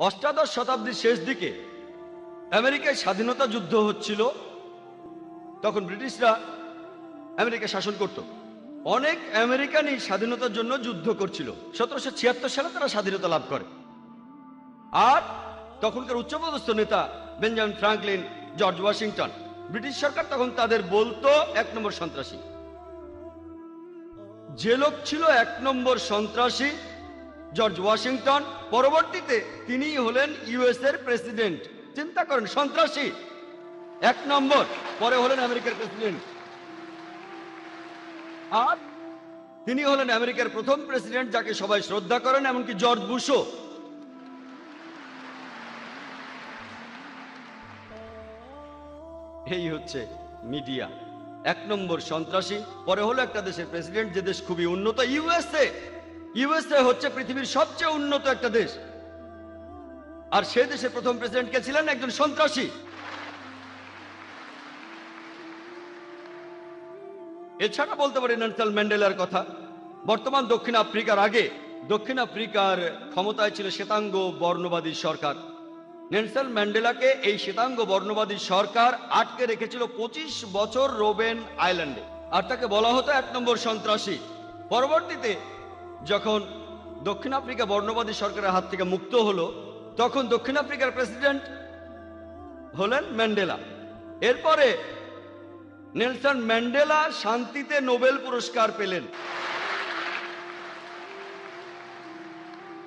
অষ্টাদশ শতাব্দীর শেষ দিকে আমেরিকায় স্বাধীনতা যুদ্ধ হচ্ছিল। তখন ব্রিটিশরা আমেরিকা শাসন করত। অনেক আমেরিকানই স্বাধীনতার জন্য যুদ্ধ করছিল। 1776 সালে তারা স্বাধীনতা লাভ করে। আর তখনকার উচ্চপদস্থ নেতা Benjamin Franklin, George Washington, British সরকার তখন তাদের বলতো 1 নম্বর সন্ত্রাসী। যে লোক ছিল 1 নম্বর সন্ত্রাসী, জর্জ ওয়াশিংটন, পরবর্তীতে তিনিই হলেন ইউএস এর প্রেসিডেন্ট। চিন্তা করেন, সন্ত্রাসী 1 নম্বর, পরে হলেন আমেরিকার প্রেসিডেন্ট। আর তিনি হলেন আমেরিকার প্রথম প্রেসিডেন্ট যাকে সবাই শ্রদ্ধা করেন, এমনকি জর্জ বুশও। এই হচ্ছে মিডিয়া। 1 নম্বর সন্ত্রাসী, পরে হলো একটা দেশের প্রেসিডেন্ট, যে দেশ খুবই উন্নত, ইউএসএ। ইউএসএ হচ্ছে পৃথিবীর সবচেয়ে উন্নত একটা দেশ। আর সে দেশের প্রথম প্রেসিডেন্ট কে ছিলেন? একজন সন্ত্রাসী। এছাড়া বলতে পারি নেলসন ম্যান্ডেলার কথা। বর্তমান দক্ষিণ আফ্রিকার আগে দক্ষিণ আফ্রিকার ক্ষমতায় ছিল শ্বেতাঙ্গ বর্ণবাদী সরকার। নেলসন ম্যান্ডেলাকে এই শ্বেতাঙ্গ বর্ণবাদী সরকার আটকে রেখেছিল 25 বছর রোবেন আইল্যান্ডে, আর তাকে বলা হতো 1 নম্বর সন্ত্রাসী। পরবর্তীতে যখন দক্ষিণ আফ্রিকা বর্ণবাদী সরকারের হাত থেকে মুক্ত হলো, তখন দক্ষিণ আফ্রিকার প্রেসিডেন্ট হলেন ম্যান্ডেলা। এরপরে নেলসন ম্যান্ডেলা শান্তিতে নোবেল পুরস্কার পেলেন।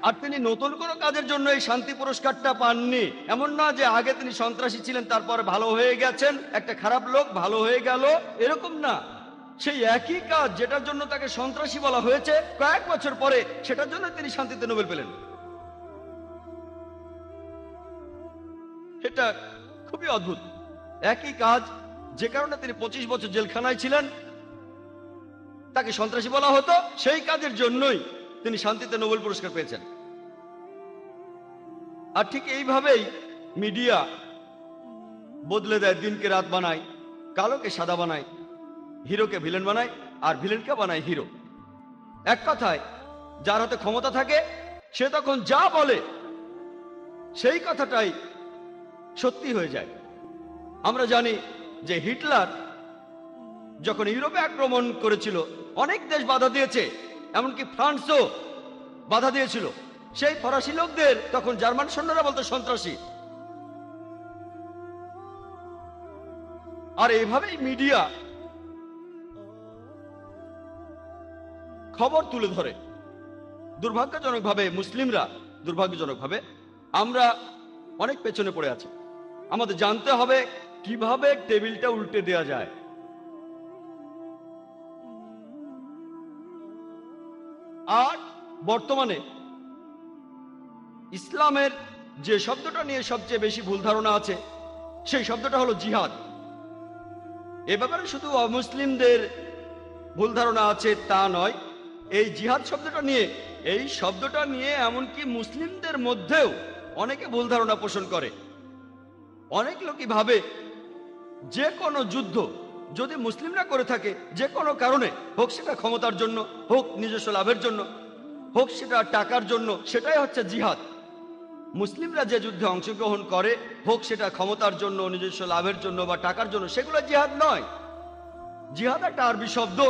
আর তিনি নতুন কোনো কাজের জন্য এই শান্তি পুরস্কারটা পাননি। এমন না যে আগে তিনি সন্ত্রাসী ছিলেন, তারপর ভালো হয়ে গেছেন, একটা খারাপ লোক ভালো হয়ে গেল, এরকম না। সেই একই কাজ যেটার জন্য তাকে সন্ত্রাসী বলা হয়েছে, কয়েক বছর পরে সেটার জন্য তিনি শান্তিতে নোবেল পেলেন। এটা খুবই অদ্ভুত। একই কাজ, যে কারণে তিনি 25 বছর জেলখানায় ছিলেন, তাকে সন্ত্রাসী বলা হতো, সেই কাজের জন্যই তিনি শান্তিতে নোবেল পুরস্কার পেয়েছেন। আর ঠিক এইভাবেই মিডিয়া বদলে দেয়, দিনকে রাত বানায়, কালোকে সাদা বানায়, হিরোকে ভিলেন বানায়, আর ভিলেনকে বানায় হিরো। এক কথায়, যার হাতে ক্ষমতা থাকে সে তখন যা বলে সেই কথাটাই সত্যি হয়ে যায়। আমরা জানি যে হিটলার যখন ইউরোপে আক্রমণ করেছিল, অনেক দেশ বাধা দিয়েছে, এমনকি ফ্রান্সও বাধা দিয়েছিল। সেই ফরাসি লোকদের তখন জার্মান সৈন্যরা বলতো সন্ত্রাসী। আর এইভাবেই মিডিয়া খবর তুলে ধরে। দুর্ভাগ্যজনকভাবে মুসলিমরা, দুর্ভাগ্যজনকভাবে আমরা অনেক পেছনে পড়ে আছি। আমাদের জানতে হবে কিভাবে টেবিলটা উল্টে দেয়া যায়। আর বর্তমানে ইসলামের যে শব্দটা নিয়ে সবচেয়ে বেশি ভুল ধারণা আছে, সেই শব্দটা হলো জিহাদ। এ ব্যাপারে শুধু অমুসলিমদের ভুল ধারণা আছে তা নয়, এই জিহাদ শব্দটা নিয়ে এমনকি মুসলিমদের মধ্যেও অনেকে ভুল ধারণা পোষণ করে। অনেক লোকই ভাবে যে কোনো যুদ্ধ যদি মুসলিমরা করে থাকে, যে কোনো কারণে হোক, সেটা ক্ষমতার জন্য হোক, নিজস্ব লাভের জন্য হোক, সেটা টাকার জন্য, সেটাই হচ্ছে জিহাদ। মুসলিমরা যে যুদ্ধে অংশগ্রহণ করে, হোক সেটা ক্ষমতার জন্য, নিজস্ব লাভের জন্য বা টাকার জন্য, সেগুলো জিহাদ নয়। জিহাদ একটা আরবি শব্দ,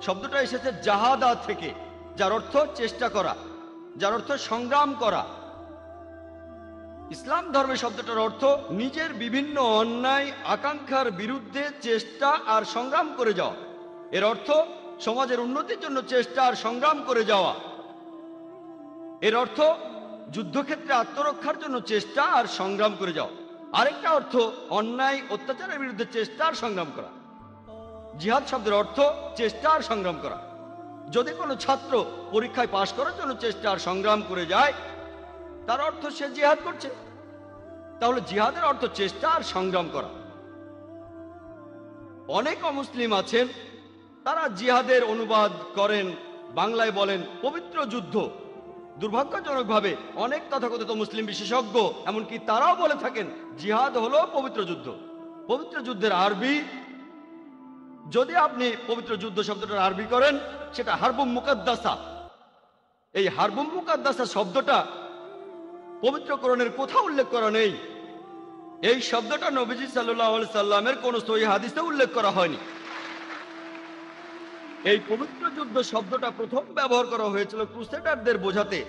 শব্দটা এসেছে জাহাদা থেকে, যার অর্থ চেষ্টা করা, যার অর্থ সংগ্রাম করা। ইসলাম ধর্মে শব্দটার অর্থ নিজের বিভিন্ন অন্যায় আকাঙ্ক্ষার বিরুদ্ধে চেষ্টা আর সংগ্রাম করে যাওয়া। এর অর্থ সমাজের উন্নতির জন্য চেষ্টা আর সংগ্রাম করে যাওয়া। এর অর্থ যুদ্ধক্ষেত্রে আত্মরক্ষার জন্য চেষ্টা আর সংগ্রাম করে যাওয়া। আরেকটা অর্থ অন্যায় অত্যাচারের বিরুদ্ধে চেষ্টা আর সংগ্রাম করা। জিহাদ শব্দের অর্থ চেষ্টা আর সংগ্রাম করা। যদি কোনো ছাত্র পরীক্ষায় পাশ করার জন্য চেষ্টা আর সংগ্রাম করে যায়, তার অর্থ সে জিহাদ করছে। তাহলে জিহাদের অর্থ চেষ্টা আর সংগ্রাম করা। অনেক অমুসলিম আছেন, তারা জিহাদের অনুবাদ করেন, বাংলায় বলেন পবিত্র যুদ্ধ। দুর্ভাগ্যজনকভাবে অনেক তথাকথিত মুসলিম বিশেষজ্ঞ এমনকি তারাও বলে থাকেন জিহাদ হলো পবিত্র যুদ্ধ। পবিত্র যুদ্ধের আরবি, যদি আপনি পবিত্র যুদ্ধ শব্দটার আরবি করেন, সেটা হারবুম মুকাদ্দাসা। এই হারবুম মুকাদ্দাসা শব্দটা পবিত্র কোরআনের কোথাও উল্লেখ করা নেই। এই শব্দটা নবীজি সাল্লাল্লাহু আলাইহি সাল্লামের কোন সহিহ হাদিসে উল্লেখ করা হয়নি। এই পবিত্র যুদ্ধ শব্দটা প্রথম ব্যবহার করা হয়েছিল ক্রুসেডারদের বোঝাতে,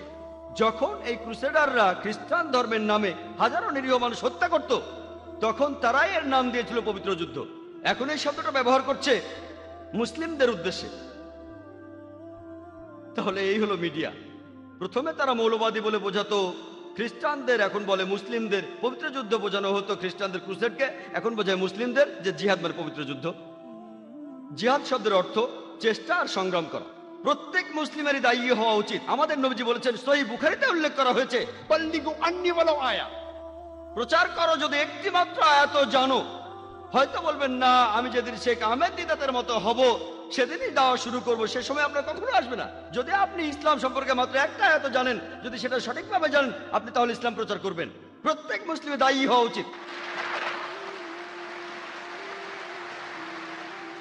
যখন এই ক্রুসেডাররা খ্রিস্টান ধর্মের নামে হাজারো নিরীহ মানুষ হত্যা করত, তখন তারাই এর নাম দিয়েছিল পবিত্র যুদ্ধ। এখন এই শব্দটা ব্যবহার করছে মুসলিমদের উদ্দেশ্যে। তাহলে এই হলো মিডিয়া। প্রথমে তারা মৌলবাদী বলে বোঝাতো খ্রিস্টানদের, এখন বলে মুসলিমদের। পবিত্র যুদ্ধ বোঝানো হতো খ্রিস্টানদের ক্রুসেডকে, এখন বোঝায় মুসলিমদের যে জিহাদ মানে পবিত্র যুদ্ধ। জিহাদ শব্দের অর্থ চেষ্টা আর সংগ্রাম করা। প্রত্যেক মুসলিমেরই দায়ী হওয়া উচিত। আমাদের নবীজি বলেছেন, সহিহ বুখারীতে উল্লেখ করা হয়েছে, বাল্লিগু আন্নী ওয়ালাউ আয়া, প্রচার করো যদি একটি মাত্র আয়াত জানো। হয়তো বলবেন না, আমি যেদিন শেখ আহমেদ দিদাতের মতো হব সেদিনই দাওয়া শুরু করব, সে সময় আপনার কখনো আসবে না। যদি আপনি ইসলাম সম্পর্কে মাত্র একটা আয়াত জানেন, যদি সেটা সঠিকভাবে জানেন, আপনি তাহলে ইসলাম প্রচার করবেন। প্রত্যেক মুসলিমের দায়ী হওয়া উচিত।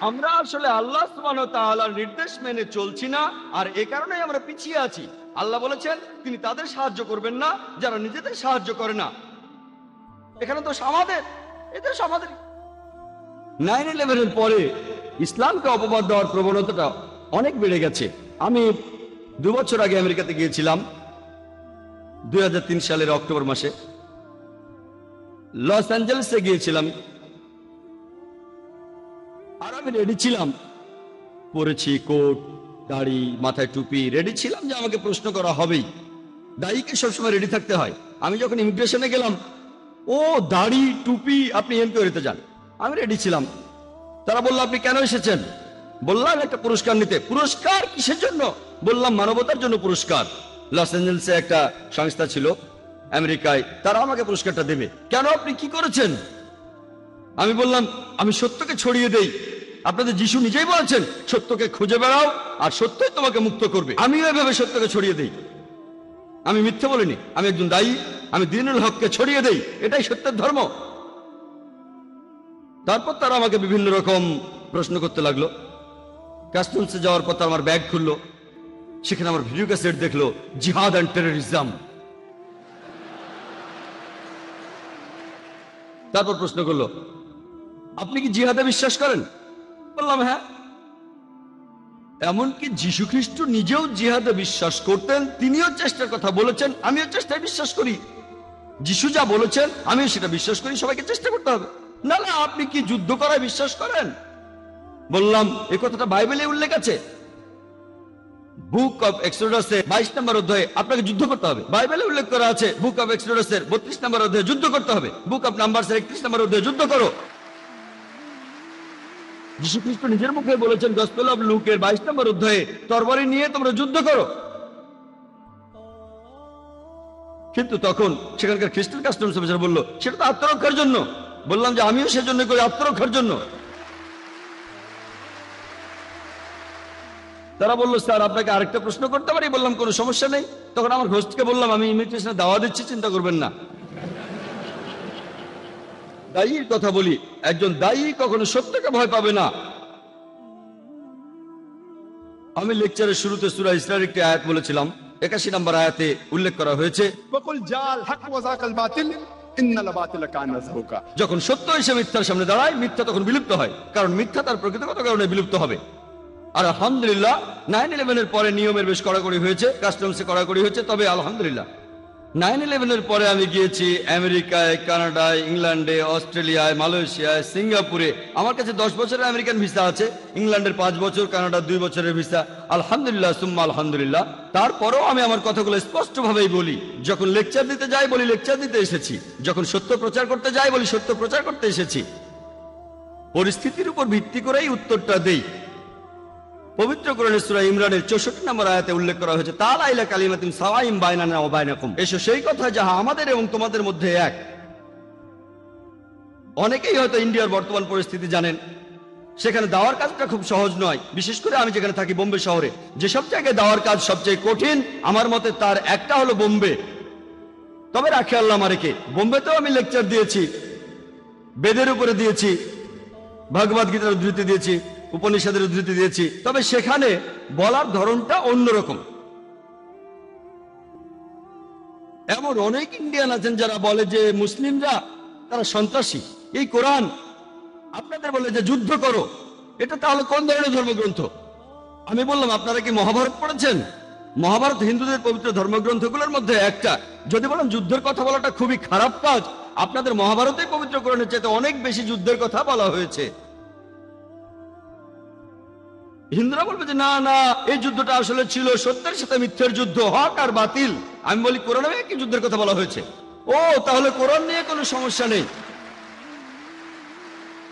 আমরা আসলে আল্লাহ সুবহানাহু ওয়া তাআলার নির্দেশ মেনে চলছি না, আর এ কারণেই আমরা পিছিয়ে আছি। আল্লাহ বলেছেন তিনি তাদের সাহায্য করবেন না যারা নিজেদের সাহায্য করে না। এখানে তো আমাদের, এদের আমাদের 9/11-এর পরে ইসলামকে অপবাদ দেওয়ার প্রবণতাটা অনেক বেড়ে গেছে। আমি 2 বছর আগে আমেরিকাতে গিয়েছিলাম, 2003 সালের অক্টোবর মাসে লস অ্যাঞ্জেলেসে গিয়েছিলাম। আর আমি রেডি ছিলাম, পরেছি কোট, দাড়ি, মাথায় টুপি, রেডি ছিলাম যে আমাকে প্রশ্ন করা হবেই। দাড়িকে সবসময় রেডি থাকতে হয়। আমি যখন ইমিগ্রেশনে গেলাম, ও দাড়ি টুপি, আপনি এনকোয়ারিতে যান। আমি রেডি ছিলাম। তারা বলল, আপনি কেন এসেছেন? বললাম একটা পুরস্কার নিতে। পুরস্কার কিসের জন্য? বললাম মানবতার জন্য পুরস্কার। লস অ্যাঞ্জেলেসে একটা সংস্থা ছিল আমেরিকায়, তারা আমাকে পুরস্কারটা দেবে। কেন, আপনি কি করেছেন? আমি বললাম, আমি সত্যকে ছড়িয়ে দেই। আপনাদের যিশু নিজেই বলেছেন, সত্যকে খুঁজে বেড়াও আর সত্যই তোমাকে মুক্ত করবে। আমিও এভাবে সত্যকে ছড়িয়ে দেই। আমি মিথ্যে বলিনি, আমি একজন দায়ী। আমি দ্বীনুল হককে ছড়িয়ে দেই, এটাই সত্যের ধর্ম। তারপর তারা আমাকে বিভিন্ন রকম প্রশ্ন করতে লাগলো। কাস্টমসে যাওয়ার পর আমার ব্যাগ খুললো, সেখানে আমার ভিডিও ক্যাসেট দেখলো, জিহাদ অ্যান্ড টেররিজম। তারপর প্রশ্ন করলো, আপনি কি জিহাদে বিশ্বাস করেন? বললাম হ্যাঁ। এমনকি যীশু খ্রিস্ট নিজেও জিহাদে বিশ্বাস করতেন, তিনিও চেষ্টার কথা বলেছেন, আমিও চেষ্টায় বিশ্বাস করি। যিশু যা বলেছেন আমিও সেটা বিশ্বাস করি, সবাইকে চেষ্টা করতে হবে। না না, আপনি কি যুদ্ধ করায় বিশ্বাস করেন? বললাম, এই কথাটা বাইবেলে উল্লেখ আছে, বুক অফ এক্সোডাসে 22 নম্বর অধ্যায়ে আপনাকে যুদ্ধ করতে হবে। বাইবেলে উল্লেখ করা আছে বুক অফ এক্সোডাসের 32 নম্বর অধ্যায়ে যুদ্ধ করতে হবে। বুক অফ নাম্বারসের 31 নম্বর অধ্যায়ে যুদ্ধ করো। যীশু খ্রিস্ট নিজের মুখে বলেছেন গসপেল অফ লুকের 22 নম্বর অধ্যায়ে, তরবারি নিয়ে তোমরা যুদ্ধ করো। কিন্তু তখন সেখানকার খ্রিস্টান কাস্টমস অফিসার বলল, সেটা তো আত্মরক্ষার জন্য। বললাম যে আমিও সেজন্য করি, আত্মরক্ষার জন্য। তারা বলল, স্যার আপনাকে আরেকটা প্রশ্ন করতে পারি? বললাম কোনো সমস্যা নেই। তখন আমার হোস্টকে বললাম, আমি ইমিগ্রেশনে দাওয়া দিচ্ছি, চিন্তা করবেন না। দায়ীর কথা বলি, একজন দায়ী কখনো সত্যকে ভয় পাবে না। আমি লেকচারের শুরুতে সূরা ইসরার একটি আয়াত বলেছিলাম, 81 নম্বর আয়াতে উল্লেখ করা হয়েছে, যখন সত্য এসে মিথ্যার সামনে দাঁড়ায়, মিথ্যা তখন বিলুপ্ত হয়, কারণ মিথ্যা তার প্রকৃতিগত কারণে বিলুপ্ত হবে। আর আলহামদুলিল্লাহ 9/11-এর পরে নিয়মের বেশ কড়াকড়ি হয়েছে, কাস্টমসে কড়াকড়ি হয়েছে। তবে আলহামদুলিল্লাহ 9/11-এর পরে আমি গিয়েছি আমেরিকায়, কানাডায়, ইংল্যান্ডে, অস্ট্রেলিয়ায়, মালয়েশিয়ায়, সিঙ্গাপুরে। আমার কাছে 10 বছরের আমেরিকান ভিসা আছে, ইংল্যান্ডের 5 বছর, কানাডার 2 বছরের ভিসা। আলহামদুলিল্লাহ সুম্মা আলহামদুলিল্লাহ। তারপরেও আমি আমার কথাগুলো স্পষ্টভাবেই বলি। যখন লেকচার দিতে যাই বলি লেকচার দিতে এসেছি, যখন সত্য প্রচার করতে যাই বলি সত্য প্রচার করতে এসেছি। পরিস্থিতির উপর ভিত্তি করেই উত্তরটা দেই। পবিত্র কোরআনের সূরা ইমরানের 64 নম্বর আয়াতে উল্লেখ করা হয়েছে, তাআলা ইলা কালিমাতিন সাওয়াইন বাইনানা ওয়া বাইনাকুম, এসো সেই কথা যাহা আমাদের এবং তোমাদের মধ্যে এক। অনেকেই হয়তো ইন্ডিয়ার বর্তমান পরিস্থিতি জানেন, সেখানে দাওয়ার কাজটা খুব সহজ নয়। বিশেষ করে আমি যেখানে থাকি বোম্বে শহরে, যেসব জায়গায় দাওয়ার কাজ সবচেয়ে কঠিন আমার মতে তার একটা হলো বোম্বে। তবে রাখে আল্লাহ আমাকে, বোম্বেতেও আমি লেকচার দিয়েছি, বেদের উপরে দিয়েছি, ভগবদ গীতার উদ্ধৃতি দিয়েছি, উপনিষদের উদ্ধৃতি দিয়েছি। তবে সেখানে বলার ধরনটা অন্যরকম। এমন অনেক ইন্ডিয়ান আছেন যারা বলে যে মুসলিমরা তারা সন্ত্রাসী। এই কোরআন আপনাদের বলে যে যুদ্ধ করো, এটা তাহলে কোন ধরনের ধর্মগ্রন্থ? আমি বললাম, আপনারা কি মহাভারত পড়েছেন? মহাভারত হিন্দুদের পবিত্র ধর্মগ্রন্থগুলোর মধ্যে একটা। যদি বলেন যুদ্ধের কথা বলাটা খুবই খারাপ কাজ, আপনাদের মহাভারতে পবিত্র কোরআনের চাইতে অনেক বেশি যুদ্ধের কথা বলা হয়েছে। হিন্দুরা বলবে যে না না, এই যুদ্ধটা আসলে ছিল সত্যের সাথে মিথ্যের যুদ্ধ, হক আর বাতিল। আমি বলি কোরআনে একই যুদ্ধের কথা বলা হয়েছে। ও, তাহলে কোরআন নিয়ে কোনো সমস্যা নেই।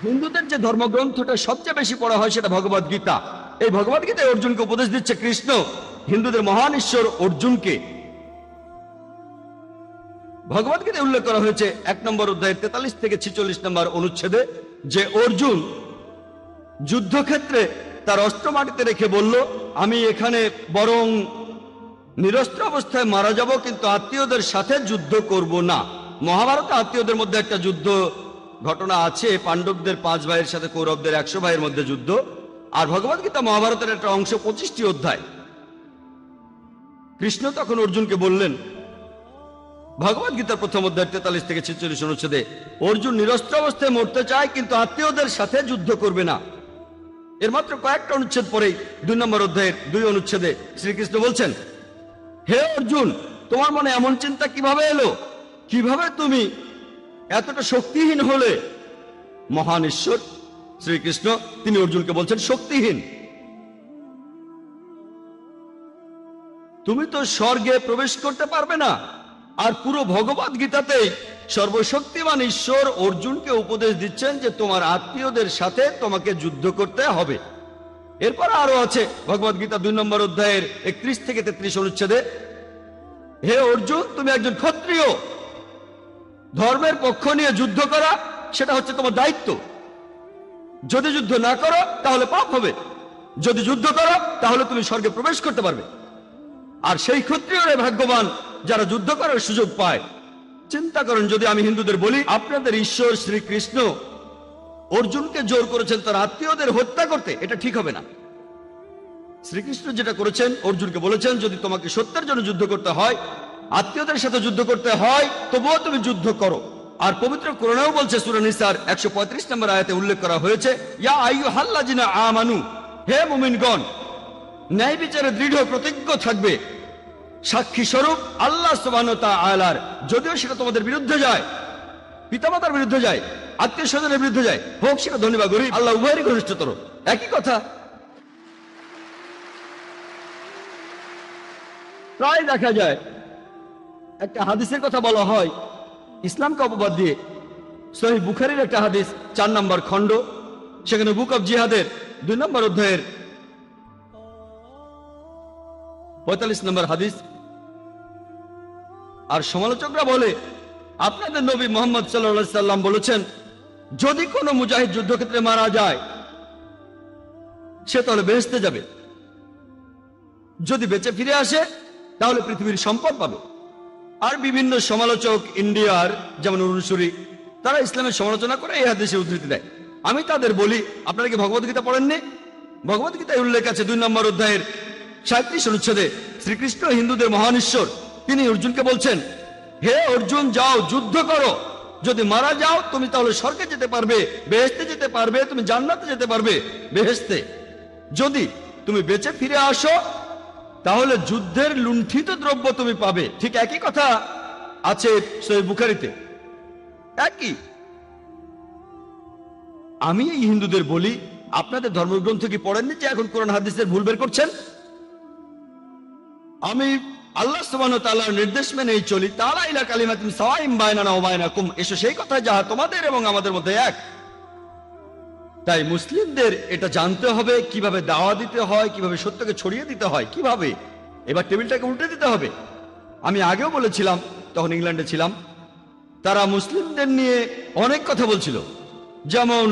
হিন্দুদের যে ধর্মগ্রন্থটা সবচেয়ে বেশি পড়া হয় সেটা ভগবদ গীতা। এই ভগবদ গীতায় অর্জুনকে উপদেশ দিচ্ছে কৃষ্ণ, হিন্দুদের মহান ঈশ্বর অর্জুনকে। ভগবদ গীতায় উল্লেখ করা হয়েছে 1 নম্বর অধ্যায়ের 43 থেকে 46 নম্বর অনুচ্ছেদে যে অর্জুন যুদ্ধক্ষেত্রে তার অস্ত্র মাটিতে রেখে বলল, আমি এখানে বরং নিরস্ত্র অবস্থায় মারা যাব, কিন্তু আত্মীয়দের সাথে যুদ্ধ করব না। মহাভারতে আত্মীয়দের মধ্যে একটা যুদ্ধ ঘটনা আছে, পাণ্ডবদের 5 ভাইয়ের সাথে কৌরবদের 100 ভাইয়ের মধ্যে যুদ্ধ। আর ভগবদ গীতা মহাভারতের একটা অংশ, 25টি অধ্যায়। কৃষ্ণ তখন অর্জুনকে বললেন, ভগবদ গীতার প্রথম অধ্যায় 43 থেকে 46 অনুচ্ছেদে, অর্জুন নিরস্ত্র অবস্থায় মরতে চায় কিন্তু আত্মীয়দের সাথে যুদ্ধ করবে না। এর মাত্র কয়েকটা অনুচ্ছেদ পরেই 2 নম্বর অধ্যায়ের 2 অনুচ্ছেদে শ্রীকৃষ্ণ বলছেন, হে অর্জুন, তোমার মনে এমন চিন্তা কিভাবে এলো? কিভাবে তুমি এতটা শক্তিহীন হলে? মহান ঈশ্বর শ্রীকৃষ্ণ তিনি অর্জুনকে বলছেন শক্তিহীন। তুমি তো স্বর্গে প্রবেশ করতে পারবে না। আর পুরো ভগবদ গীতাতেই সর্বশক্তিমান ঈশ্বর অর্জুনকে উপদেশ দিচ্ছেন যে তোমার আত্মীয়দের সাথে তোমাকে যুদ্ধ করতে হবে। এরপর আরো আছে ভগবদ গীতা 2 নম্বর অধ্যায়ের 31 থেকে 33 অনুচ্ছেদে, হে অর্জুন, তুমি একজন ক্ষত্রিয়, ধর্মের পক্ষ নিয়ে যুদ্ধ করা সেটা হচ্ছে তোমার দায়িত্ব। যদি যুদ্ধ না করো তাহলে পাপ হবে, যদি যুদ্ধ করো তাহলে তুমি স্বর্গে প্রবেশ করতে পারবে। আর সেই ক্ষত্রিয়রাই ভাগ্যবান যারা যুদ্ধ করার সুযোগ পায়। চিন্তা করেন, যদি আমি হিন্দুদের বলি আপনাদের ঈশ্বর শ্রীকৃষ্ণ অর্জুনকে জোর করেছেন তার আত্মীয়দের হত্যা করতে, এটা ঠিক হবে না। শ্রীকৃষ্ণ যেটা করেছেন, অর্জুনকে বলেছেন যদি তোমাকে সত্যের জন্য যুদ্ধ করতে হয়, আত্মীয়দের সাথে যুদ্ধ করতে হয়, তবুও তুমি যুদ্ধ করো। আর পবিত্র কোরআনেও বলছে, সূরা নিসার 135 নম্বর আয়াতে উল্লেখ করা হয়েছে, ইয়া আইয়ুহাল্লাযিনা আমানু, হে মুমিনগণ, ন্যায় বিচারে দৃঢ় প্রতিজ্ঞ থাকবে, সাক্ষী স্বরূপ আল্লাহ সুবহানাহু ওয়া তাআলার। যদিও সেটা তোমাদের বিরুদ্ধে যায়, পিতামাতার বিরুদ্ধে যায়, আত্মীয় স্বজনের বিরুদ্ধে যায়, হোক সেটা ধনী বা গরিব, আল্লাহ উভয়েরই ঘনিষ্ঠতর। একই কথা। প্রায় দেখা যায় একটা হাদিসের কথা বলা হয় ইসলামকে অপবাদ দিয়ে। সহিহ বুখারীর একটা হাদিস, 4 নম্বর খণ্ড, সেখানে বুক অফ জিহাদের 2 নম্বর অধ্যায়ের 45 নম্বর হাদিস। আর সমালোচকরা বলে, আপনাদের নবী মুহাম্মদ সাল্লাল্লাহু আলাইহি সাল্লাম বলেছেন, যদি কোনো মুজাহিদ যুদ্ধক্ষেত্রে মারা যায় সে তাহলে বেহেশতে যাবে, যদি বেঁচে ফিরে আসে তাহলে পৃথিবীর সম্পদ পাবে। আর বিভিন্ন সমালোচক ইন্ডিয়ার, যেমন অনুসরী, তারা ইসলামের সমালোচনা করে এই হাদিসের উদ্ধৃতি দেয়। আমি তাদের বলি, আপনারা কি ভগবদ গীতা পড়েননি? ভগবদ গীতায় উল্লেখ আছে 2 নম্বর অধ্যায়ের 37 অনুচ্ছেদে, শ্রীকৃষ্ণ হিন্দুদের মহান ঈশ্বর তিনি অর্জুনকে বলছেন, হে অর্জুন, যাও যুদ্ধ করো, যদি মারা যাও তুমি তাহলে স্বর্গে যেতে পারবে, বেহেশতে যেতে পারবে, তুমি জান্নাতে যেতে পারবে, বেহেশতে। যদি তুমি বেঁচে ফিরে আসো তাহলে যুদ্ধের লুণ্ঠিত দ্রব্য তুমি পাবে। ঠিক একই কথা আছে সহিহ বুখারীতে, একই। আমি এই হিন্দুদের বলি, আপনাদের ধর্মগ্রন্থ কি পড়েননি যে এখন কোরআন হাদিসের ভুল বের করছেন? আমি আল্লাহ সুবহানাহু ওয়া তাআলার নির্দেশ মেনেই চলি, তাআলা ইলা কালিমাতিন সাওয়াইন বাইনানা ওয়া বাইনাকুম, এসো সেই কথা যাহা তোমাদের এবং আমাদের মধ্যে এক। তাই মুসলিমদের এটা জানতে হবে কিভাবে দাওয়া দিতে হয়, কিভাবে সত্যকে ছড়িয়ে দিতে হয়, কিভাবে। এবার টেবিলটাকে উল্টে দিতে হবে। আমি আগেও বলেছিলাম, তখন ইংল্যান্ডে ছিলাম, তারা মুসলিমদের নিয়ে অনেক কথা বলছিল, যেমন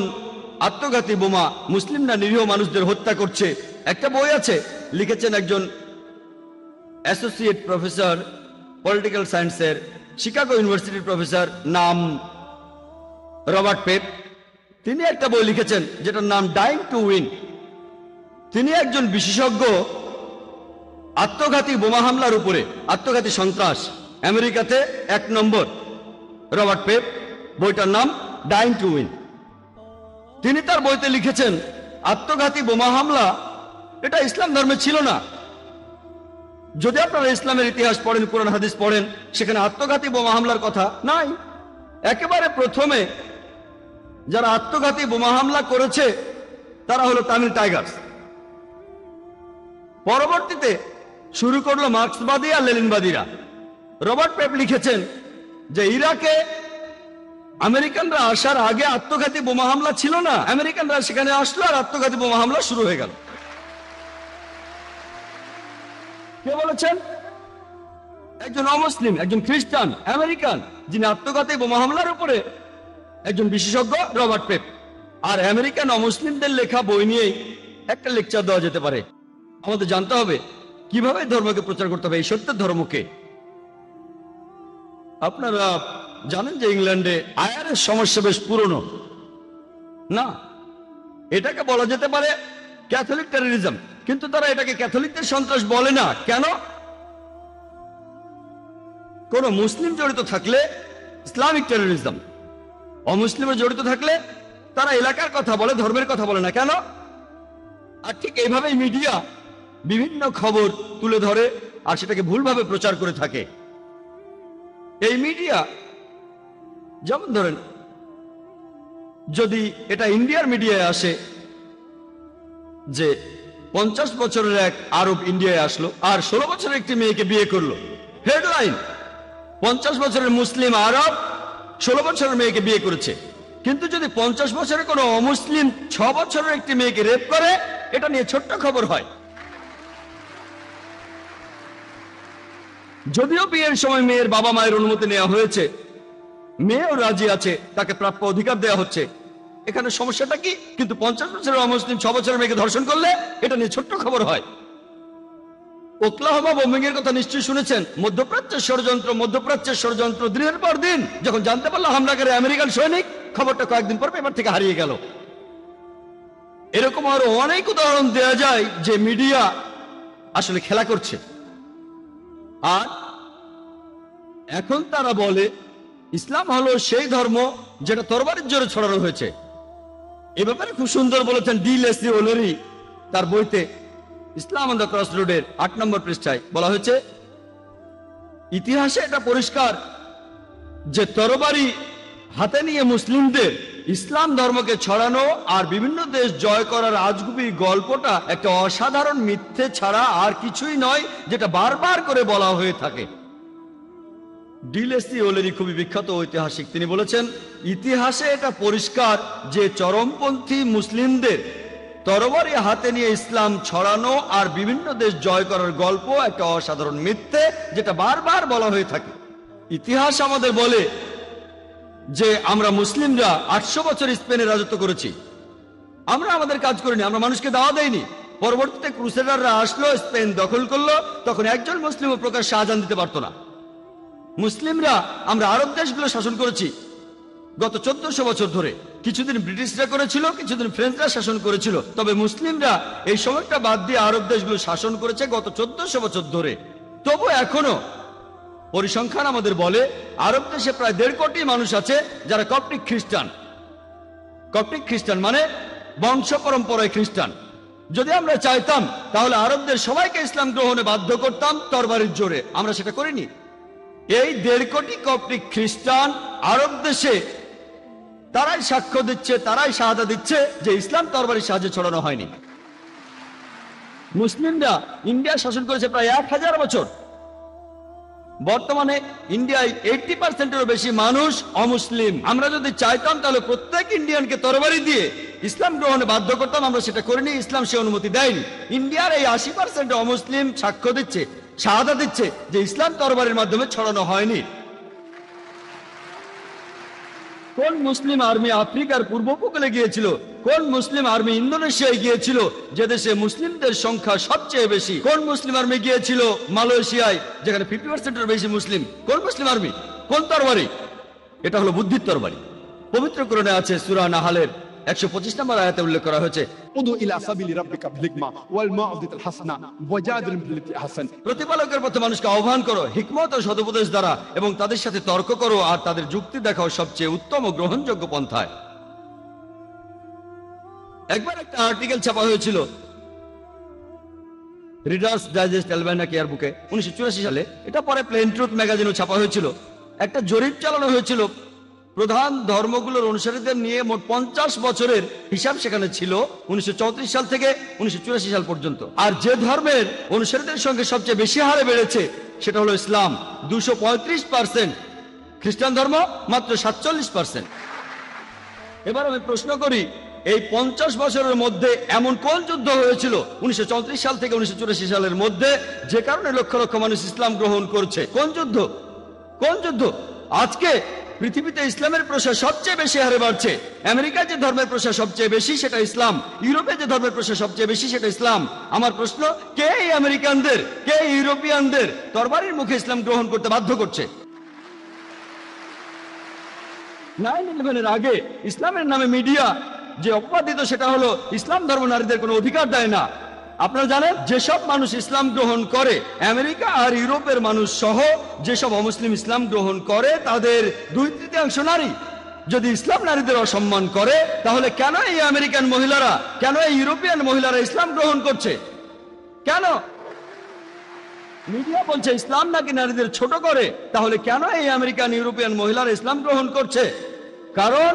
আত্মঘাতী বোমা, মুসলিমরা নিরীহ মানুষদের হত্যা করছে। একটা বই আছে, লিখেছেন একজন অ্যাসোসিয়েট প্রফেসর পলিটিক্যাল সায়েন্সের, শিকাগো ইউনিভার্সিটির প্রফেসর, নাম রবার্ট পেপ। তিনি একটা বই লিখেছেন যেটার নাম ডাইং টু উইন। তিনি একজন বিশেষজ্ঞ আত্মঘাতী বোমা হামলার উপরে, আত্মঘাতী সন্ত্রাস। আমেরিকাতে 1 নম্বর রবার্ট পেপ, বইটার নাম ডাইং টু উইন। তিনি তার বইতে লিখেছেন আত্মঘাতী বোমা হামলা এটা ইসলাম ধর্মে ছিল না। যদি আপনারা ইসলামের ইতিহাস পড়েন, কোরআন হাদিস পড়েন, সেখানে আত্মঘাতী বোমা হামলার কথা নাই। একেবারে প্রথমে যারা আত্মঘাতী বোমা হামলা করেছে তারা হলো তামিল টাইগার্স। পরবর্তীতে শুরু করলো মার্ক্সবাদী আর লেনিনবাদীরা। রবার্ট পেপ লিখেছেন যে ইরাকে আমেরিকানরা আসার আগে আত্মঘাতী বোমা হামলা ছিল না, আমেরিকানরা সেখানে আসলো আর আত্মঘাতী বোমা হামলা শুরু হয়ে গেল। কে বলেছেন? একজন অমুসলিম, একজন খ্রিস্টান আমেরিকান, যিনি আত্মঘাতী বোমা হামলার উপরে একজন বিশেষজ্ঞ রবার্ট পেপ। আর আমেরিকান অমুসলিমদের লেখা বই নিয়েই একটা লেকচার দেওয়া যেতে পারে। আমাদের জানতে হবে কিভাবে ধর্মকে প্রচার করতে হবে, এই সত্যের ধর্মকে। আপনারা জানেন যে ইংল্যান্ডে আয়ারের সমস্যা বেশ পুরনো না, এটাকে বলা যেতে পারে ক্যাথলিক টেররিজম, কিন্তু তারা এটাকে ক্যাথলিকদের সন্ত্রাস বলে না। কেন? কোন মুসলিম জড়িত থাকলে ইসলামিক টেররিজম, অমুসলিমের জড়িত থাকলে তারা এলাকার কথা বলে, ধর্মের কথা বলে না। কেন? আর ঠিক এইভাবেই মিডিয়া বিভিন্ন খবর তুলে ধরে আর সেটাকে ভুলভাবে প্রচার করে থাকে। এই মিডিয়া, যেমন ধরেন যদি এটা ইন্ডিয়ার মিডিয়ায় আসে যে 50 বছরের এক আরব ইন্ডিয়ায় আসলো আর 16 বছরের একটি মেয়েকে বিয়ে করলো, হেডলাইন 50 বছরের মুসলিম আরব 16 বছরের মেয়েকে বিয়ে করেছে। কিন্তু যদি 50 বছরের কোনো অমুসলিম 6 বছরের একটি মেয়েকে রেপ করে, এটা নিয়ে ছোট্ট খবর হয়। যদিও বিয়ের সময় মেয়ের বাবা মায়ের অনুমতি নেওয়া হয়েছে, মেয়েও রাজি আছে, তাকে প্রাপ্য অধিকার দেওয়া হচ্ছে, এখানে সমস্যাটা কি? কিন্তু 50 বছরের অমুসলিম 6 বছরের মেয়েকে ধর্ষণ করলে এটা নিয়ে ছোট্ট খবর হয়। ওকলাহোমা বোমিং এর কথা নিশ্চয়ই শুনেছেন। মধ্যপ্রাচ্যের ষড়যন্ত্র দিনের পর দিন। যখন জানতে পারলো হামলাকারী আমেরিকান সৈনিক, খবরটা কয়েকদিন পর পেপার থেকে হারিয়ে গেল। এরকম আরো অনেক উদাহরণ দেওয়া যায় যে মিডিয়া আসলে খেলা করছে। আর এখন তারা বলে ইসলাম হলো সেই ধর্ম যেটা তরবারির জোরে ছড়ানো হয়েছে। এ ব্যাপারে খুব সুন্দর বলেছেন ডি লেসলি ওলেরি তার বইতে ইসলাম অন দ্য ক্রস রোডের 8 নম্বর পৃষ্ঠায়। বলা হয়েছে ইতিহাসে এটা পরিষ্কার যে তরবারি হাতে নিয়ে মুসলিমদের ইসলাম ধর্মকে ছড়ানো আর বিভিন্ন দেশ জয় করার আজগুবি গল্পটা একটা অসাধারণ মিথ্যে ছাড়া আর কিছুই নয়, যেটা বারবার করে বলা হয়ে থাকে। ডি লেসলি ওলেরি খুবই বিখ্যাত ঐতিহাসিক। তিনি বলেছেন ইতিহাসে এটা পরিষ্কার যে চরমপন্থী মুসলিমদের তরবারি হাতে নিয়ে ইসলাম ছড়ানো আর বিভিন্ন দেশ জয় করার গল্প একটা অসাধারণ মিথ্যে, যেটা বারবার বলা হয়ে থাকে। ইতিহাস আমাদের বলে যে আমরা মুসলিমরা 800 বছর স্পেনে রাজত্ব করেছি, আমরা আমাদের কাজ করিনি, আমরা মানুষকে দাওয়া দেয়নি। পরবর্তীতে ক্রুসেডাররা আসলো, স্পেন দখল করলো, তখন একজন মুসলিমও প্রকাশ্যে আজান দিতে পারতো না। মুসলিমরা আমরা আরব দেশগুলো শাসন করেছি গত 1400 বছর ধরে। কিছুদিন ব্রিটিশরা করেছিল, কিছুদিন ফ্রেঞ্চরা শাসন করেছিল, তবে মুসলিমরা এই সময়টা বাদ দিয়ে আরব দেশগুলো শাসন করেছে গত 1400 বছর ধরে। তবু এখনো পরিসংখ্যান আমাদের বলে আরব দেশে প্রায় 1.5 কোটি মানুষ আছে যারা কপ্টিক খ্রিস্টান। কপ্টিক খ্রিস্টান মানে বংশ পরম্পরায় খ্রিস্টান। যদি আমরা চাইতাম তাহলে আরবদের সবাইকে ইসলাম গ্রহণে বাধ্য করতাম তরবারির জোরে, আমরা সেটা করিনি। এই 1.5 কোটি কপ্টিক খ্রিস্টান আরব দেশে তারাই সাক্ষ্য দিচ্ছে, তারাই শাহাদা দিচ্ছে যে ইসলাম তরবারির সাহায্যে ছড়ানো হয়নি। মুসলিমরা ইন্ডিয়া শাসন করেছে প্রায় 1000 বছর। বর্তমানে ইন্ডিয়ায় 80%-এরও বেশি মানুষ অমুসলিম। আমরা যদি চাইতাম তাহলে প্রত্যেক ইন্ডিয়ানকে তরবারি দিয়ে ইসলাম গ্রহণে বাধ্য করতাম, আমরা সেটা করিনি, ইসলাম সে অনুমতি দেয়নি। ইন্ডিয়ার এই 80% অমুসলিম সাক্ষ্য দিচ্ছে, শাহাদা দিচ্ছে যে ইসলাম তরবারির মাধ্যমে ছড়ানো হয়নি। কোন মুসলিম আর্মি আফ্রিকার পূর্ব উপকূলে গিয়েছিল? কোন মুসলিম আর্মি ইন্দোনেশিয়ায় গিয়েছিল যে দেশে মুসলিমদের সংখ্যা সবচেয়ে বেশি? কোন মুসলিম আর্মি গিয়েছিল মালয়েশিয়ায় যেখানে 50%-এর বেশি মুসলিম? কোন মুসলিম আর্মি? কোন তরবারি? এটা হলো বুদ্ধির তরবারি। পবিত্র কোরআনে আছে সূরা নাহালের 125 নম্বর আয়াতে উল্লেখ করা হয়েছে, উদু ইলা সাবিলি রাব্বিকা বিল হিকমা ওয়াল মাউযিতাল হাসানা ওয়াজাদিলহুম বিল্লাতি আহসান। প্রতিপালকের পথে মানুষকে আহ্বান করো হিকমত ও সদুপদেশ দ্বারা, এবং তাদের সাথে তর্ক করো আর তাদের যুক্তি দেখাও সবচেয়ে উত্তম ও গ্রহণযোগ্য পন্থায়। একবার একটা আর্টিকেল ছাপা হয়েছিল রিডার্স ডাইজেস্ট অ্যালবাইনা কেয়ার বুকে 1984 সালে। এটা পরে প্লেন ট্রুথ ম্যাগাজিনও ছাপা হয়েছিল। একটা জরিপ চালানো হয়েছিল প্রধান ধর্মগুলোর অনুসারীদের নিয়ে। মোট 50 বছরের হিসাব সেখানে ছিল 1934 সাল থেকে 1984 সাল পর্যন্ত। আর যে ধর্মের অনুসারীদের সঙ্গে সবচেয়ে বেশি হারে বেড়েছে সেটা হলো ইসলাম, 235%। খ্রিস্টান ধর্ম মাত্র 47%। এবার আমি প্রশ্ন করি, এই 50 বছরের মধ্যে এমন কোন যুদ্ধ হয়েছিল 1934 সাল থেকে 1984 সালের মধ্যে যে কারণে লক্ষ লক্ষ মানুষ ইসলাম গ্রহণ করছে? কোন যুদ্ধ? কোন যুদ্ধ? আজকে পৃথিবীতে ইসলামের প্রসার সবচেয়ে বেশি হারে বাড়ছে। আমেরিকায় যে ধর্মের প্রসার সবচেয়ে বেশি সেটা ইসলাম, ইউরোপে যে ধর্মের প্রসার সবচেয়ে বেশি সেটা ইসলাম। আমার প্রশ্ন, কে এই আমেরিকানদের, কে ইউরোপিয়ানদের তরবারির মুখে ইসলাম গ্রহণ করতে বাধ্য করছে? 9/11 আগে ইসলামের নামে মিডিয়া যে অপবাদ দিত সেটা হলো ইসলাম ধর্ম নারীদের কোনো অধিকার দেয় না। আপনারা জানেন যেসব মানুষ ইসলাম গ্রহণ করে, আমেরিকা আর ইউরোপের মানুষ সহ যেসব অমুসলিম ইসলাম গ্রহণ করে, তাদের 2/3 নারী। যদি ইসলাম নারীদের অসম্মান করে, তাহলে কেন এই আমেরিকান মহিলারা, কেন এই ইউরোপিয়ান মহিলারা ইসলাম গ্রহণ করছে? কেন? মিডিয়া বলছে ইসলাম নাকি নারীদের ছোট করে, তাহলে কেন এই আমেরিকান ইউরোপিয়ান মহিলারা ইসলাম গ্রহণ করছে? কারণ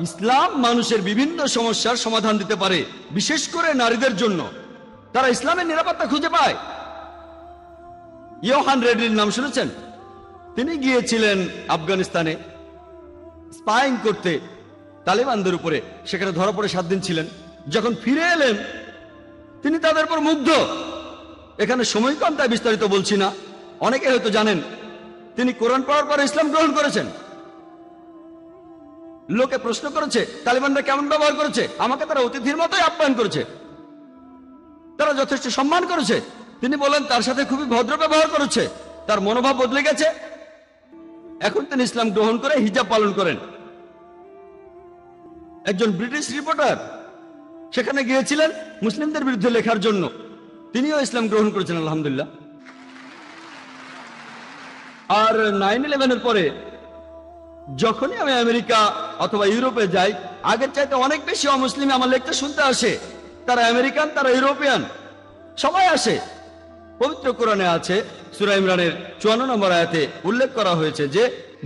ইসলাম মানুষের বিভিন্ন সমস্যার সমাধান দিতে পারে, বিশেষ করে নারীদের জন্য। তারা ইসলামের নিরাপত্তা খুঁজে পায়। ইয়োহান রেডলির নাম শুনেছেন? তিনি গিয়েছিলেন আফগানিস্তানে স্পাইং করতে তালেবানদের উপরে। সেখানে ধরা পড়ে 7 দিন ছিলেন। যখন ফিরে এলেন তিনি তাদের উপর মুগ্ধ। এখানে সময় কম তাই বিস্তারিত বলছি না, অনেকে হয়তো জানেন। তিনি কোরআন পড়ার পরে ইসলাম গ্রহণ করেছেন। লোকে প্রশ্ন করেছে তালিবানরা কেমন ব্যবহার করেছে। আমাকে তারা অতিথির মতোই আপ্যায়ন করেছে, তারা যথেষ্ট সম্মান করেছে। তিনি বলেন তার সাথে খুবই ভদ্র ব্যবহার করেছে। তার মনোভাব বদলে গেছে। এখন তিনি ইসলাম গ্রহণ করে হিজাব পালন করেন। একজন ব্রিটিশ রিপোর্টার সেখানে গিয়েছিলেন মুসলিমদের বিরুদ্ধে লেখার জন্য, তিনিও ইসলাম গ্রহণ করেছেন আলহামদুলিল্লাহ। আর 9/11 পরে যখনই আমি আমেরিকা অথবা ইউরোপে যাই, আগের চাইতে অনেক বেশি অমুসলিম আমার লেকচার শুনতে আসে। তারা আমেরিকান, তারা ইউরোপিয়ান, সবাই আসে। পবিত্র কোরআনে আছে সূরা ইমরানের 54 নম্বর আয়াতে উল্লেখ করা হয়েছে যে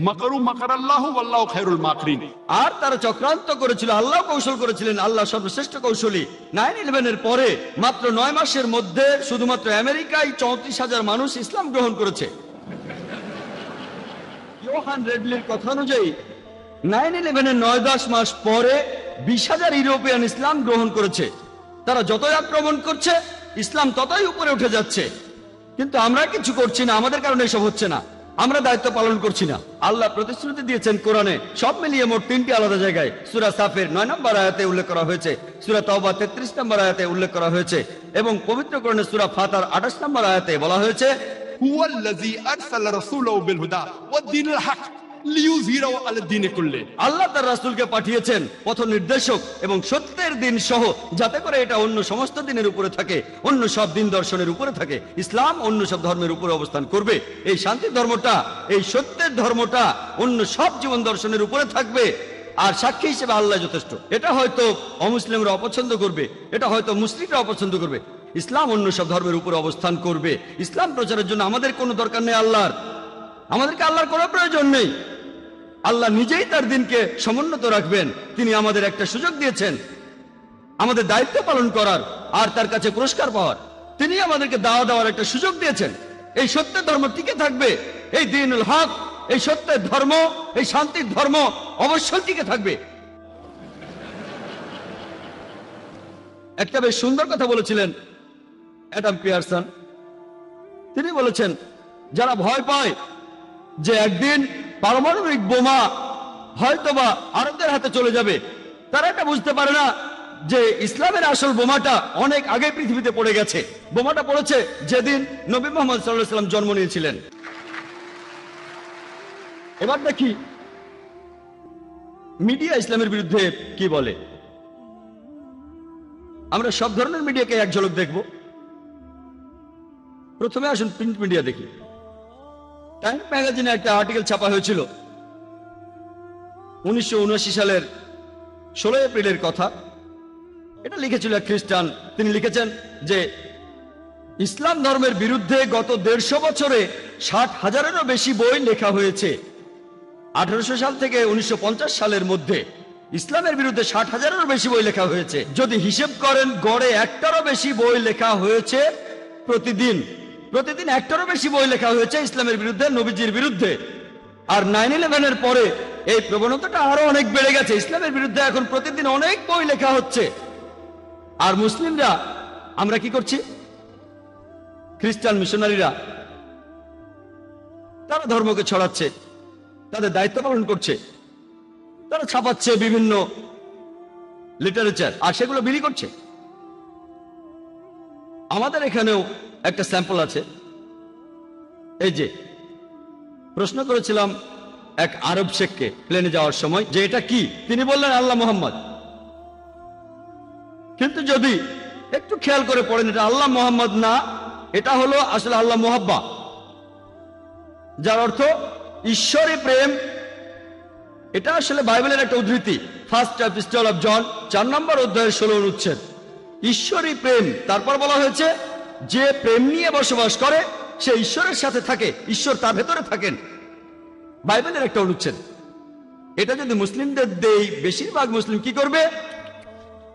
মাকারু মাকারাল্লাহু ওয়াল্লাহু খায়রুল মাকিরিন। আর তারা চক্রান্ত করেছিল, আল্লাহ কৌশল করেছিলেন, আল্লাহ সর্বশ্রেষ্ঠ কৌশলী। 9/11 পরে মাত্র 9 মাসের মধ্যে শুধুমাত্র আমেরিকায় 34,000 মানুষ ইসলাম গ্রহণ করেছে। ইয়োহান রেডলির কথা অনুযায়ী 9/11 9-10 মাস পরে 20,000 ইউরোপিয়ান ইসলাম গ্রহণ করেছে। তারা যতই আক্রমণ করছে ইসলাম ততই উপরে উঠে যাচ্ছে। কিন্তু আমরা কিছু করছি না, আমাদের কারণে এসব হচ্ছে না, আমরা দায়িত্ব পালন করছি না। আল্লাহ প্রতিশ্রুতি দিয়েছেন কোরআনে, সব মিলিয়ে মোট 3টি আলাদা জায়গায়। সূরা সাফের 9 নম্বর আয়াতে উল্লেখ করা হয়েছে, সূরা তাওবা 33 নম্বর আয়াতে উল্লেখ করা হয়েছে, এবং পবিত্র কোরআনে সূরা ফাতার 28 নম্বর আয়াতে বলা হয়েছে হুয়াল্লাযী আরসালা রাসূলাহু বিল হুদা ওয়াদ-দীনিল হক লিইয়ুযহিরাহু আলাদ দীনি কুল্লি। আল্লাহ তার রাসূলকে পাঠিয়েছেন পথ নির্দেশক এবং সত্যের দিন সহ, যাতে করে এটা অন্য সমস্ত দিনের উপরে থাকে, অন্য সব দিন দর্শনের উপরে থাকে। ইসলাম অন্য সব ধর্মের উপরে অবস্থান করবে। এই শান্তির ধর্মটা, এই সত্যের ধর্মটা অন্য সব জীবন দর্শনের উপরে থাকবে। আর সাক্ষী হিসেবে আল্লাহ যথেষ্ট। এটা হয়তো অমুসলিমরা অপছন্দ করবে, এটা হয়তো মুসলিমরা অপছন্দ করবে, ইসলাম অন্য সব ধর্মের উপরে অবস্থান করবে। ইসলাম প্রচারের জন্য আমাদের কোনো দরকার নেই আল্লাহর, আমাদেরকে আল্লাহর কোনো প্রয়োজন নেই। আল্লাহ নিজেই তার দিনকে সমুন্নত রাখবেন। তিনি আমাদের একটা সুযোগ দিয়েছেন আমাদের দায়িত্ব পালন করার আর তার কাছে পুরস্কার পাওয়ার। তিনি আমাদেরকে দাওয়া দেওয়ার একটা সুযোগ দিয়েছেন। এই সত্যের ধর্ম টিকে থাকবে, এই দ্বীনুল হক, এই সত্যের ধর্ম, এই শান্তির ধর্ম অবশ্যই টিকে থাকবে। একটা বেশ সুন্দর কথা বলেছিলেন অ্যাডাম পিয়ারসন। তিনি বলেছেন যারা ভয় পায় যে একদিন পারমাণবিক বোমা হয়তোবা আরবদের হাতে চলে যাবে, তারা এটা বুঝতে পারে না যে ইসলামের আসল বোমাটা অনেক আগে পৃথিবীতে পড়ে গেছে। বোমাটা পড়েছে যেদিন নবী মুহাম্মদ সাল্লাল্লাহু আলাইহি ওয়াসাল্লাম জন্ম নিয়েছিলেন। এবার দেখি মিডিয়া ইসলামের বিরুদ্ধে কি বলে। আমরা সব ধরনের মিডিয়াকে এক ঝলক দেখব। প্রথমে আসুন প্রিন্ট মিডিয়া দেখি। টাইম ম্যাগাজিনে একটা আর্টিকেল ছাপা হয়েছিল 1979 সালের 16 এপ্রিলের কথা। এটা লিখেছিল এক খ্রিস্টান। তিনি লিখেছেন যে ইসলাম ধর্মের বিরুদ্ধে গত 150 বছরে 60,000-এরও বেশি বই লেখা হয়েছে। 1800 সাল থেকে 1950 সালের মধ্যে ইসলামের বিরুদ্ধে 60,000-এরও বেশি বই লেখা হয়েছে। যদি হিসেব করেন গড়ে একটারও বেশি বই লেখা হয়েছে প্রতিদিন। প্রতিদিন একটারও বেশি বই লেখা হয়েছে ইসলামের বিরুদ্ধে, নবীজির বিরুদ্ধে। আর 9/11-এর পরে এই প্রবণতাটা আরো অনেক বেড়ে গেছে। ইসলামের বিরুদ্ধে এখন প্রতিদিন অনেক বই লেখা হচ্ছে। আর মুসলিমরা আমরা কি করছি? খ্রিস্টান মিশনারিরা তারা ধর্মকে ছড়াচ্ছে, তাদের দায়িত্ব পালন করছে, তারা ছাপাচ্ছে বিভিন্ন লিটারেচার আর সেগুলো বিলি করছে। আমাদের এখানেও একটা স্যাম্পল আছে। এই যে প্রশ্ন করেছিলাম এক আরব শেখকে প্লেনে যাওয়ার সময় যে এটা কি, তিনি বললেন আল্লাহ মোহাম্মদ। কিন্তু যদি একটু খেয়াল করে পড়েন এটা আল্লাহ মোহাম্মদ না, এটা হলো আসলে আল্লাহ মোহাব্বা, যার অর্থ ঈশ্বরী প্রেম। এটা আসলে বাইবেলের একটা উদ্ধৃতি, ফার্স্ট এপিস্টল অফ জন 4 নম্বর অধ্যায়ের 16 অনুচ্ছেদ। ঈশ্বরী প্রেম। তারপর বলা হয়েছে যে প্রেম নিয়ে বসবাস করে সে ঈশ্বরের সাথে থাকে, ঈশ্বর তার ভেতরে থাকেন। বাইবেলের একটা অনুচ্ছেদ। এটা যদি মুসলিমদের দেই, বেশিরভাগ মুসলিম কি করবে?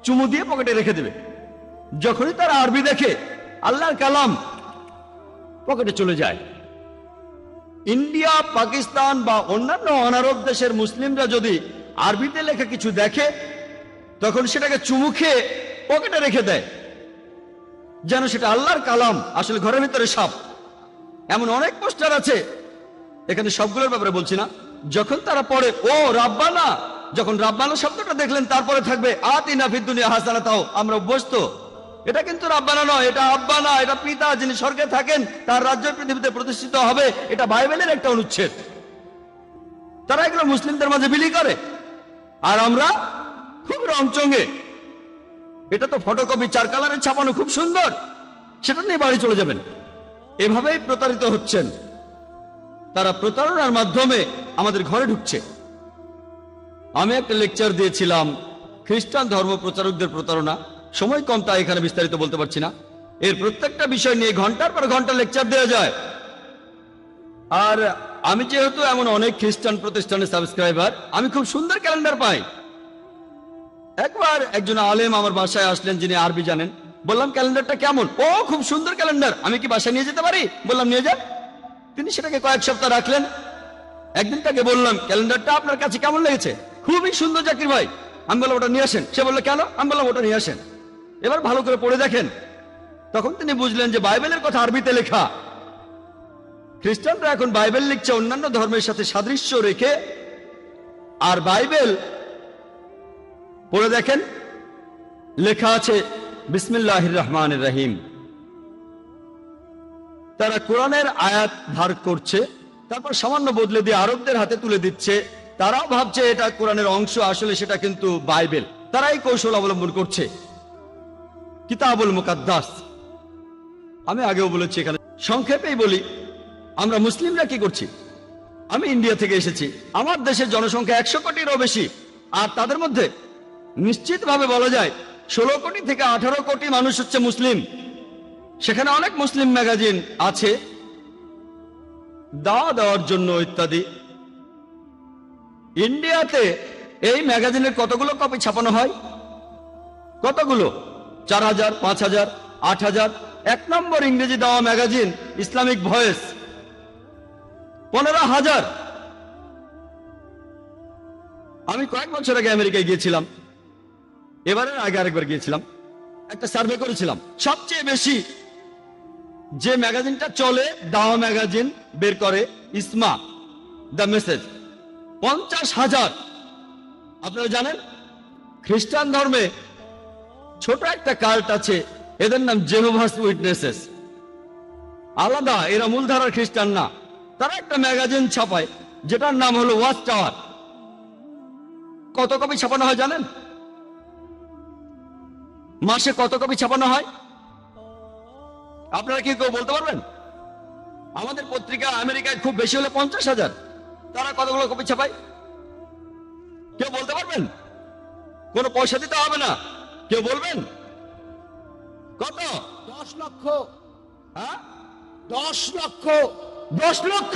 চুমু দিয়ে পকেটে রেখে দেবে। যখনই তারা আরবি দেখে আল্লাহর কালাম পকেটে চলে যায়। ইন্ডিয়া, পাকিস্তান বা অন্যান্য অনারব দেশের মুসলিমরা যদি আরবিতে লেখা কিছু দেখে তখন সেটাকে চুমু খেয়ে পকেটে রেখে দেয়, যেন সেটা আল্লাহর কালাম, আসলে ঘরের ভিতরে সাপ। এমন অনেক পোস্টার আছে, এখানে সবগুলোর ব্যাপারে বলছি না। যখন তারা পড়ে ও রাব্বানা, যখন রাব্বানা শব্দটা দেখলেন তারপরে থাকবে আতিনা ফিদ দুনিয়া হাসানা, তাও আমরা অভ্যস্ত। এটা কিন্তু রাব্বানা নয়, এটা আব্বানা, এটা পিতা যিনি স্বর্গে থাকেন, তার রাজ্য পৃথিবীতে প্রতিষ্ঠিত হবে। এটা বাইবেলের একটা অনুচ্ছেদ। তারা এগুলো মুসলিমদের মাঝে বিলি করে, আর আমরা খুব রংচঙ্গে এটা তো ফটোকপি 4 কালারে ছাপানো, খুব সুন্দর, সেটা নিয়ে বাড়ি চলে যাবেন। এভাবেই প্রতারিত হচ্ছেন। তারা প্রতারণার মাধ্যমে আমাদের ঘরে ঢুকছে। আমি একটা লেকচার দিয়েছিলাম খ্রিস্টান ধর্ম প্রচারকদের প্রতারণা। সময় কম, তাই এখানে বিস্তারিত বলতে পারছি না। এর প্রত্যেকটা বিষয় নিয়ে ঘন্টার পর ঘন্টা লেকচার দেওয়া যায়। আর আমি যেহেতু এমন অনেক খ্রিস্টান প্রতিষ্ঠানের সাবস্ক্রাইবার, আমি খুব সুন্দর ক্যালেন্ডার পাই। একবার একজন আলেম আমার বাসায় আসলেন যিনি আরবি জানেন। বললাম ক্যালেন্ডারটা কেমন? ও খুব সুন্দর ক্যালেন্ডার, আমি কি বাসায় নিয়ে যেতে পারি? বললাম নিয়ে যান। তিনি সেটাকে কয়েক সপ্তাহ রাখলেন। একদিন তাকে বললাম ক্যালেন্ডারটা আপনার কাছে কেমন লেগেছে? খুবই সুন্দর জাকির ভাই। আমি বললাম ওটা নিয়ে আসেন। সে বললো কেন? আমি বললাম ওটা নিয়ে আসেন, এবার ভালো করে পড়ে দেখেন। তখন তিনি বুঝলেন যে বাইবেলের কথা আরবিতে লেখা। খ্রিস্টানরা এখন বাইবেল লিখছে অন্যান্য ধর্মের সাথে সাদৃশ্য রেখে। আর বাইবেল পড়ে দেখেন, লেখা আছে বিসমিল্লাহির রহমানির রহিম। তারা কোরআনের আয়াত ধার করছে, তারপর সামান্য বদলে দিয়ে আরবদের হাতে তুলে দিচ্ছে। তারাও ভাবছে এটা কোরআনের অংশ, আসলে সেটা কিন্তু বাইবেল। তারাই কৌশল অবলম্বন করছে। কিতাবুল মুকাদ্দাস। আমি আগেও বলেছি, এখানে সংক্ষেপেই বলি আমরা মুসলিমরা কি করছি। আমি ইন্ডিয়া থেকে এসেছি। আমার দেশের জনসংখ্যা 100 কোটিরও বেশি। আর তাদের মধ্যে নিশ্চিতভাবে বলা যায় 16 কোটি থেকে 18 কোটি মানুষ হচ্ছে মুসলিম। সেখানে অনেক মুসলিম ম্যাগাজিন আছে দাওয়া দেওয়ার জন্য ইত্যাদি। ইন্ডিয়াতে এই ম্যাগাজিনের কতগুলো কপি ছাপানো হয়? কতগুলো? 4000, 5000, 8000। 1 নম্বর ইংরেজি দেওয়া ম্যাগাজিন ইসলামিক ভয়েস 15,000। আমি কয়েক বছর আগে আমেরিকায় গিয়েছিলাম, এবারের আগে আরেকবার গিয়েছিলাম। একটা সার্ভে করেছিলাম। সবচেয়ে বেশি যে ম্যাগাজিনটা চলে, দাওয়া ম্যাগাজিন বের করে ইসমা, দ্য মেসেজ, 50,000। আপনারা জানেন খ্রিস্টান ধর্মে ছোট একটা কাল্ট আছে, এদের নাম জেহোভাস উইটনেসেস। আলাদা, এরা মূলধারার খ্রিস্টান না। তারা একটা ম্যাগাজিন ছাপায় যেটার নাম হলো ওয়াচ টাওয়ার। কত কপি ছাপানো হয় জানেন? মাসে কত কপি ছাপানো হয় আপনারা কি কেউ বলতে পারবেন? আমাদের পত্রিকা আমেরিকায় খুব বেশি হলে 50,000। তারা কতগুলো কপি ছাপায় কেউ বলতে পারবেন? কোনো পয়সা দিতে হবে না, কেউ বলবেন কত? 10 লক্ষ। হ্যাঁ, 10 লক্ষ। 10 লক্ষ,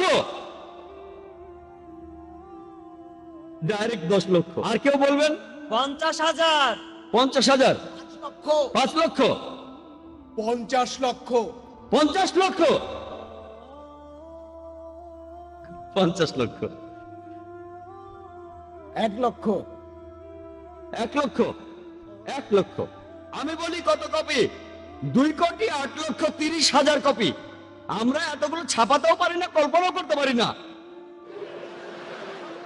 ডাইরেক্ট 10 লক্ষ। আর কেউ বলবেন? 50,000। 50,000, 5 লক্ষ। 5 লক্ষ, 50 লক্ষ। 50 লক্ষ, 50 লক্ষ, 1 লক্ষ। 1 লক্ষ, 1 লক্ষ। আমি বলি কত কপি? 2,08,30,000 কপি। আমরা এতগুলো ছাপাতেও পারি না, কল্পনাও করতে পারি না,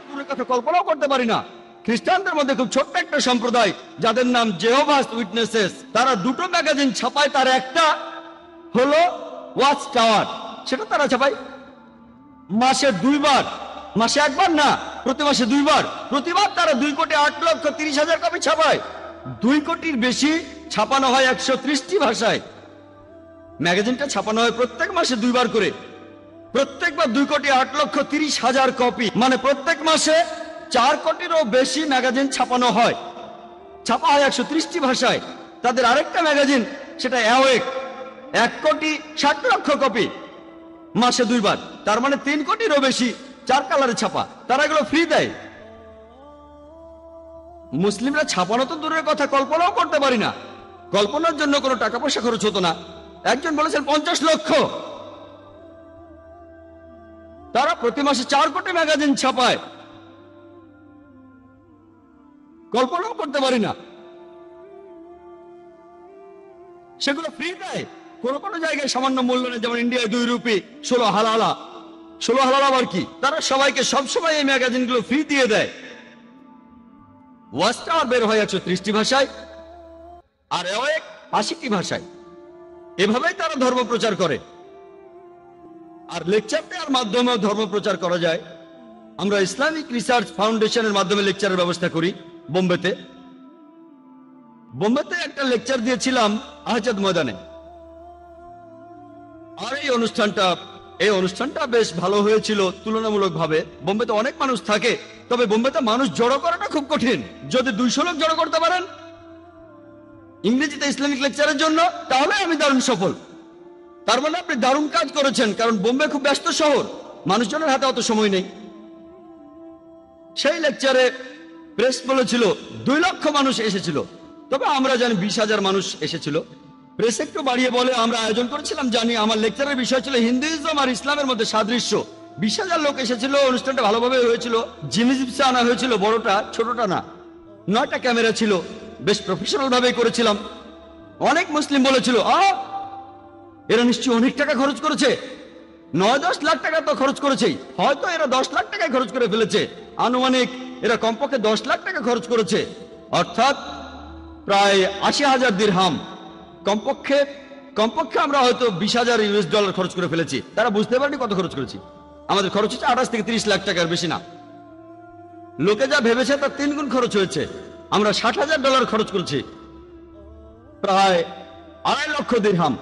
কোনো কথা কল্পনাও করতে পারি না। খ্রিস্টানদের মধ্যে খুব ছোট্ট একটা সম্প্রদায় যাদের নাম জেহোভাস উইটনেসেস, তারা দুটো ম্যাগাজিন ছাপায়। তার একটা হলো ওয়াচ টাওয়ার, সেটা তারা ছাপায় মাসে 2 বার, মাসে একবার না, প্রতি মাসে 2 বার। প্রতিবার তারা 2,08,30,000 কপি ছাপায়। 2 কোটির বেশি ছাপানো হয় 130টি ভাষায়। ম্যাগাজিনটা ছাপানো হয় প্রত্যেক মাসে 2 বার করে, প্রত্যেকবার 2,08,30,000 কপি, মানে প্রত্যেক মাসে 4 কোটিরও বেশি ম্যাগাজিন ছাপানো হয়। ছাপা হয় 130টি ভাষায়। তাদের আরেকটা ম্যাগাজিন, সেটা অ্যাওয়েক, 1,60,00,000 কপি, মাসে 2 বার, তার মানে 3 কোটিরও বেশি, 4 কালারে ছাপা। তারা এগুলো ফ্রি দেয়। মুসলিমরা ছাপানো তো দূরের কথা, কল্পনাও করতে পারি না। কল্পনার জন্য কোনো টাকা পয়সা খরচ হতো না। একজন বলেছেন 50 লক্ষ। তারা প্রতি মাসে 4 কোটি ম্যাগাজিন ছাপায়, কল্পনাও করতে পারি না। সেগুলো ফ্রি দেয়। কোন কোন জায়গায় সামান্য মূল্য নেই, যেমন ইন্ডিয়ায় 2 রুপি, 16 হালালা। 16 হালালা আবার কি? তারা সবাইকে সবসময় এই ম্যাগাজিনগুলো ফ্রি দিয়ে দেয়। ওয়াচ টাওয়ার বের হয় 130টি ভাষায়, আর অ্যাওয়েক 80টি ভাষায়। এভাবেই তারা ধর্ম প্রচার করে। আর লেকচার দেওয়ার মাধ্যমেও ধর্ম প্রচার করা যায়। আমরা ইসলামিক রিসার্চ ফাউন্ডেশনের মাধ্যমে লেকচারের ব্যবস্থা করি বোম্বেতে। বোম্বেতে একটা লেকচার দিয়েছিলাম আহজাদ ময়দানে। আর এই অনুষ্ঠানটা বেশ ভালো হয়েছিল তুলনামূলকভাবে। বোম্বেতে অনেক মানুষ থাকে, তবে বোম্বেতে মানুষ জড়ো করাটা খুব কঠিন। যদি 200 লোক জড়ো করতে পারেন ইংরেজিতে ইসলামিক লেকচারের জন্য, তাহলে আমি দারুণ সফল। তার মানে আপনি দারুণ কাজ করেছেন, কারণ বোম্বে খুব ব্যস্ত শহর, মানুষজনের হাতে অত সময় নেই। সেই লেকচারে প্রেস বলেছিল 2 লক্ষ মানুষ এসেছিল, তবে আমরা জানি 20,000 মানুষ এসেছিল। প্রেস একটু বাড়িয়ে বলে আমরা আয়োজন করেছিলাম জানি। আমার লেকচারের বিষয় ছিল হিন্দুইজম আর ইসলামের মধ্যে সাদৃশ্য। 20,000 লোক এসেছিল। অনুষ্ঠানটা ভালোভাবে হয়েছিল। জিনিস আনা হয়েছিল, বড়টা ছোটটা না। 9টা ক্যামেরা ছিল, বেশ প্রফেশনাল ভাবে করেছিলাম। অনেক মুসলিম বলেছিল এরা নিশ্চয়ই অনেক টাকা খরচ করেছে, 9-10 লাখ টাকা তো খরচ করেছেই, হয়তো এরা 10 লাখ টাকায় খরচ করে ফেলেছে। আনুমানিক এরা কমপক্ষে 10 লাখ টাকা খরচ করেছে, অর্থাৎ প্রায় 80,000 দিরহাম। কমপক্ষে আমরা হয়তো $20,000 খরচ করে ফেলেছি। তারা বুঝতে পারেনি কত খরচ করেছি। আমাদের খরচ হচ্ছে 28 থেকে 30 লাখ টাকার বেশি না। লোকে যা ভেবেছে তার 3 গুণ খরচ হয়েছে। আমরা $60,000 খরচ করেছি, প্রায় 2.5 লক্ষ দিরহাম।